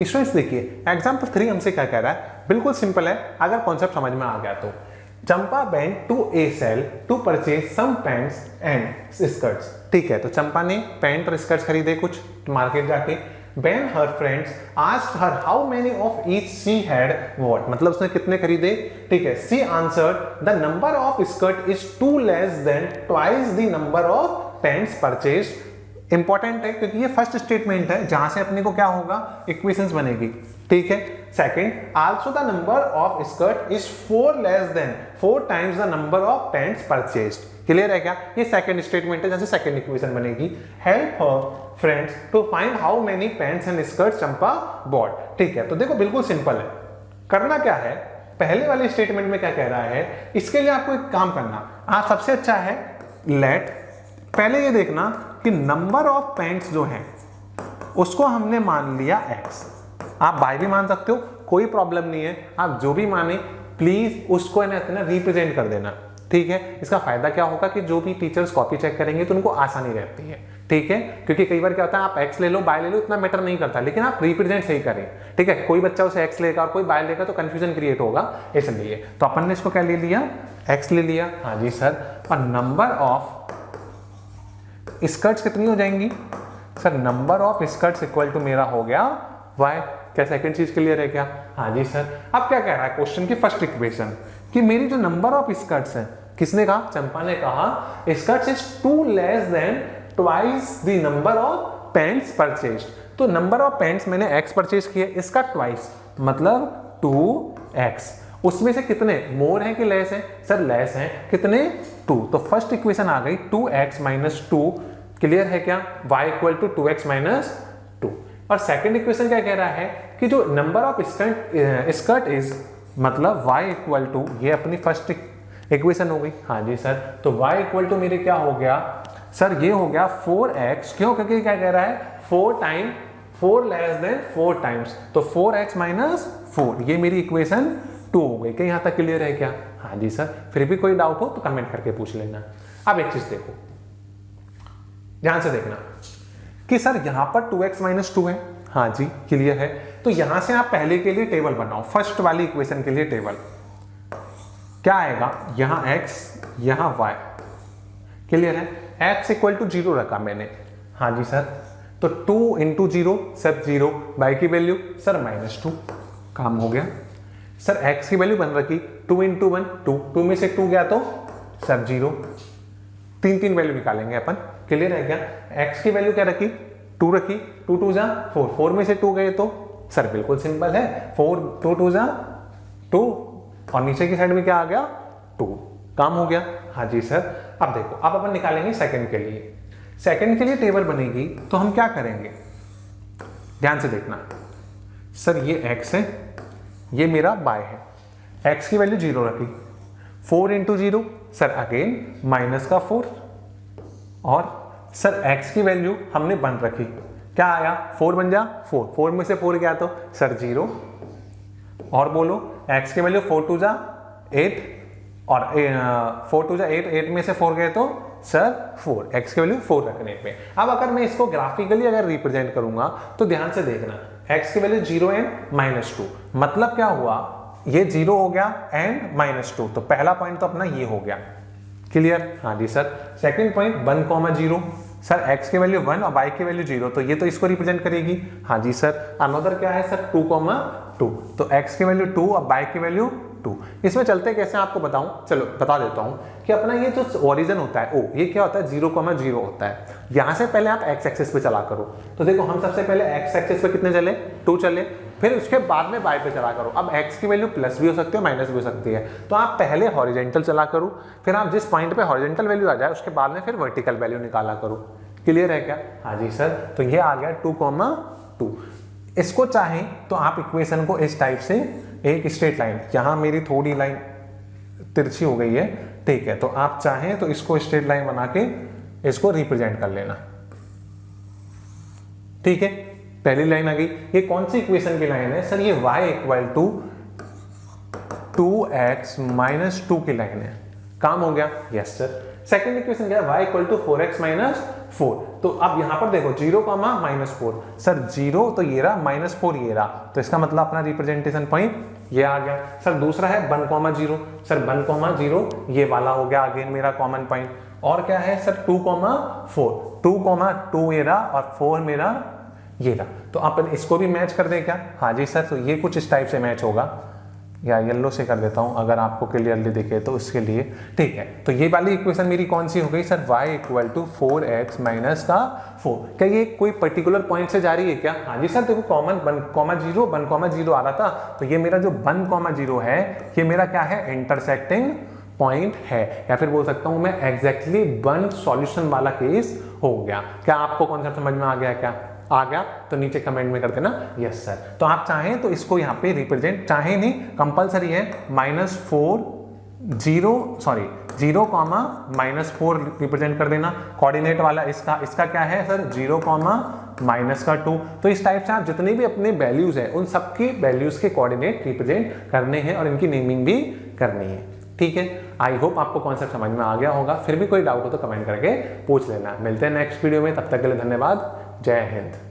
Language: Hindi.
स्टूडेंट्स देखिए एग्जाम्पल 3 हमसे क्या कह रहा है, बिल्कुल सिंपल है अगर कॉन्सेप्ट समझ में आ गया तो। Champa went to a sale to purchase some pants and skirts. ठीक है, तो चंपा ने पैंट और स्कर्ट्स खरीदे कुछ मार्केट जाके। When her friends asked her how many of each she had bought, मतलब उसने कितने खरीदे। ठीक है, she answered the number of skirt is too less than twice the number of pants purchased। Important है क्योंकि ये फर्स्ट स्टेटमेंट है जहां से अपने को क्या होगा, इक्वेशंस बनेगी। ठीक है, second, also the number of skirt is 4 times the number of pants purchased. Clear है क्या? ये सेकंड स्टेटमेंट है जहां से सेकंड इक्वेशन बनेगी। Help her friends to find how many pants and skirts Champa bought. ठीक है, तो देखो बिल्कुल सिंपल है। करना क्या है, पहले वाले स्टेटमेंट में क्या कह रहा है, इसके लिए आपको एक काम करना, आप सबसे अच्छा है लेट पहले ये देखना कि नंबर ऑफ पैंट्स जो है उसको हमने मान लिया x। आप बाय भी मान सकते हो, कोई प्रॉब्लम नहीं है, आप जो भी माने प्लीज उसको इतना रिप्रेजेंट कर देना। ठीक है, इसका फायदा क्या होगा कि जो भी टीचर्स कॉपी चेक करेंगे तो उनको आसानी रहती है। ठीक है, क्योंकि कई बार क्या होता है आप x ले लो बाय ले लो, इतना मैटर नहीं करता, लेकिन आप रिप्रेजेंट सही करें। ठीक है, कोई बच्चा उसे x लेगा और कोई बाय लेगा तो कंफ्यूजन क्रिएट होगा, इसलिए तो अपन ने इसको क्या ले लिया, x ले लिया। हाँ जी सर, और नंबर ऑफ स्कर्ट्स कितनी हो जाएंगी sir, number of skirts equal to मेरा हो गया y। क्या सेकंड चीज क्लियर है क्या? हाँ जी सर। अब क्या कह रहा है क्वेश्चन की फर्स्ट इक्वेशन कि मेरी जो नंबर ऑफ स्कर्ट्स है, किसने कहा, चंपा ने कहा, skirts is two less than twice the number of pants purchased. तो नंबर ऑफ पैंट्स मैंने x परचेज किए, इसका ट्वाइस मतलब 2x। उसमें से कितने मोर है कि लेस है सर, लेस है, कितने 2। तो फर्स्ट इक्वेशन आ गई 2x माइनस 2। क्लियर है क्या? y equal to 2x minus 2। और सेकंड इक्वेशन क्या कह रहा है कि जो नंबर ऑफ स्कर्ट इज मतलब y इक्वल टू, ये अपनी फर्स्ट इक्वेशन हो गई। हाँ जी सर, तो y इक्वल टू मेरे क्या हो गया सर, ये हो गया 4x। क्यों? क्योंकि क्या कह रहा है 4 लेस देन 4 टाइम्स, तो 4x माइनस 4, ये मेरी इक्वेशन 2 हो गई। क्या यहाँ तक क्लियर है क्या? हाँ जी सर। फिर भी कोई डाउट हो तो कमेंट करके पूछ लेना। अब एक चीज देखो, ध्यान से देखना कि सर यहां पर 2x माइनस 2 है। हाँ जी क्लियर है, तो यहां से आप पहले के लिए टेबल बनाओ, फर्स्ट वाली इक्वेशन के लिए टेबल क्या आएगा, यहां x यहां y। क्लियर है, x इक्वल टू 0 रखा मैंने। हाँ जी सर, तो 2 इंटू 0 सर 0, y की वैल्यू सर माइनस 2, काम हो गया। सर x की वैल्यू बन रखी 2 इंटू 1 2 में से 2 गया तो सर 0, 3 वैल्यू निकालेंगे अपन। क्लियर है क्या? x की वैल्यू क्या रखी, 2 रखी, 2 2 जा 4 में से 2 गए तो सर बिल्कुल सिंपल है, 4 2 2 जा 2, और नीचे की साइड में क्या आ गया 2, काम हो गया। हाँ जी सर। अब देखो, अब अपन निकालेंगे सेकंड के लिए। सेकंड के लिए टेबल बनेगी तो हम क्या करेंगे, ध्यान से देखना। सर ये x है, ये मेरा y है, x की वैल्यू 0 रखी, 4 इंटू 0 सर अगेन माइनस का 4, और सर x की वैल्यू हमने 1 रखी, क्या आया 4 बन जा 4 में से 4 गया तो सर 0, और बोलो x की वैल्यू 4 2 जा 8, और 4 2 जा 8 में से 4 गए तो सर 4, x की वैल्यू 4 रखने पे। अब अगर मैं इसको ग्राफिकली अगर रिप्रेजेंट करूंगा तो ध्यान से देखना, x की वैल्यू 0 एंड माइनस 2, मतलब क्या हुआ, ये 0 हो गया एंड माइनस 2, तो पहला पॉइंट तो अपना ये हो गया। क्लियर? हाँ जी sir. Second point 1 0, sir x की वैल्यू 1 और y की वैल्यू 0, तो ये तो इसको रिप्रेजेंट करेगी। हाँ जी सर। अनदर क्या है सर 2 2, तो x की वैल्यू 2 और y की वैल्यू 2। इसमें चलते कैसे आपको बताऊं, चलो बता देता हूं कि अपना ये जो ओरिजिन होता है ये क्या होता है 0 0 होता है। यहां से पहले आप x एक्सिस पे चला करो, तो देखो हम सबसे पहले x एक्सिस पे कितने चले 2 चले, फिर उसके बाद में y पे चला करो। अब x की वैल्यू प्लस भी हो सकती है माइनस भी हो सकती है, तो आप पहले हॉरिजेंटल चला करो, फिर आप जिस पॉइंट पे हॉरिजेंटल वैल्यू आ जाए उसके बाद में फिर वर्टिकल वैल्यू निकाला करो। क्लियर है क्या? हाँ जी सर। तो ये आ गया 2 2। इसको चाहें तो आप इक्वेशन को इस टाइप से, एक स्ट्रेट लाइन, यहां मेरी थोड़ी लाइन तिरछी हो गई है, ठीक है, तो आप चाहें तो इसको स्ट्रेट लाइन बना के इसको रिप्रेजेंट कर लेना। ठीक है, पहली लाइन आ गई। ये कौन सी इक्वेशन की लाइन है सर, ये y equal to 2x minus 2 की लाइन है, काम हो गया। Yes sir. सेकंड इक्वेशन क्या है, y equal to 4x minus 4, तो अब यहाँ पर देखो 0, -4, सर 0 तो ये रहा, -4 ये रहा, तो इसका मतलब अपना रिप्रेजेंटेशन पॉइंट ये आ गया। सर दूसरा है 1, 0, सर 1, 0 ये वाला हो गया अगेन मेरा कॉमन पॉइंट। और क्या है सर 2, 4, 2, ये रहा और 4 मेरा ये रहा, तो अपन इसको भी मैच कर दें क्या? हाँ जी सर, तो ये कुछ इस टाइप से मैच होगा, या येलो से कर देता हूं अगर आपको क्लियरली दिखे तो इसके लिए, ठीक है। तो ये वाली इक्वेशन मेरी कौन सी हो गई सर? y = 4x - 4। क्या ये कोई पर्टिकुलर पॉइंट से जा रही है क्या? हाँ जी सर, देखो कॉमन 1, 0 आ रहा था, तो ये मेरा जो 1, 0 है ये मेरा क्या है? इंटरसेक्टिंग पॉइंट है, या फिर बोल सकता हूं मैं एग्जैक्टली 1 सॉल्यूशन वाला केस हो गया। क्या आपको कॉन्सेप्ट समझ में आ गया? क्या आ गया? तो नीचे कमेंट में कर देना यस सर। तो आप चाहें तो इसको यहाँ पे रिप्रेजेंट, चाहे नहीं कंपलसरी है, -4 0, 4 रिप्रेजेंट कर देना। कोऑर्डिनेट वाला इसका क्या है सर? 0, -2। तो इस टाइप से आप जितने भी अपने वैल्यूज है उन सबकी वैल्यूज के कोऑर्डिनेट रिप्रेजेंट करने हैं और इनकी नेमिंग भी करनी है, ठीक है। आई होप आपको कॉन्सेप्ट समझ में आ गया होगा। फिर भी कोई डाउट हो तो कमेंट करके पूछ लेना। मिलते हैं नेक्स्ट वीडियो में, तब तक के लिए धन्यवाद। जय हिंद।